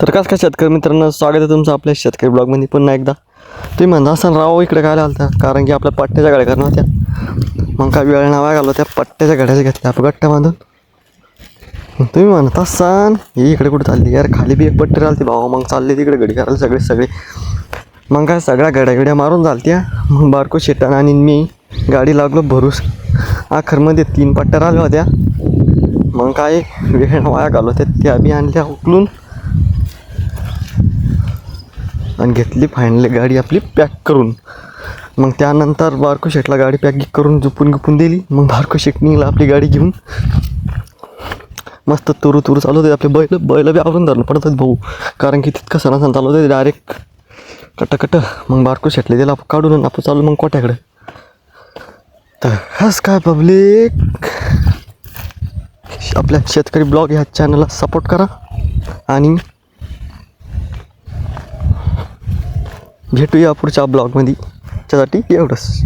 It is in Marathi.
तर कसं काय शेतकरी मित्रांनो, स्वागत आहे तुमचं आपल्या शेतकरी ब्लॉगमध्ये पुन्हा एकदा. तुम्ही म्हणता असं राव इकडे काय आलता, कारण की आपल्या पट्ट्याच्या गाड्या करणं होत्या. मग काय वेळ नावा घालव त्या पट्ट्याच्या गाड्याच्या घेतल्या आपण गट्ट्या बांधून. तुम्ही म्हणत असाल ही इकडे कुठे चालली यार, खाली बी एक पट्टी राहते भाऊ. मग चालले तिकडे गडी करायला सगळे. मग काय सगळ्या गड्या मारून झालत्या. मग बारको शेटान आणि मी गाडी लागलो भरूस. आखरमध्ये 3 पट्ट्या राहिल्या होत्या. मग काय वेळ वाया घालवत्या त्या बी आणल्या उकलून आणि घेतली फायनली गाडी आपली पॅक करून. मग त्यानंतर बारको शेटला गाडी पॅक करून झुपून दिली. मग बारको शेट निघला आपली गाडी घेऊन. मस्त तुरू चालू होते आपले बैल बी आवरून धरणं पडतात भाऊ, कारण की तितकं सणासण चालू होते डायरेक्ट कट. मग बारको शेटले दिला काढून आपण चालू मग कोट्याकडे. तर हस काय पब्लिक, आपल्या शेतकरी ब्लॉग ह्या चॅनलला सपोर्ट करा आणि भेटूया पुढच्या ब्लॉगमध्ये. त्यासाठी एवढंच.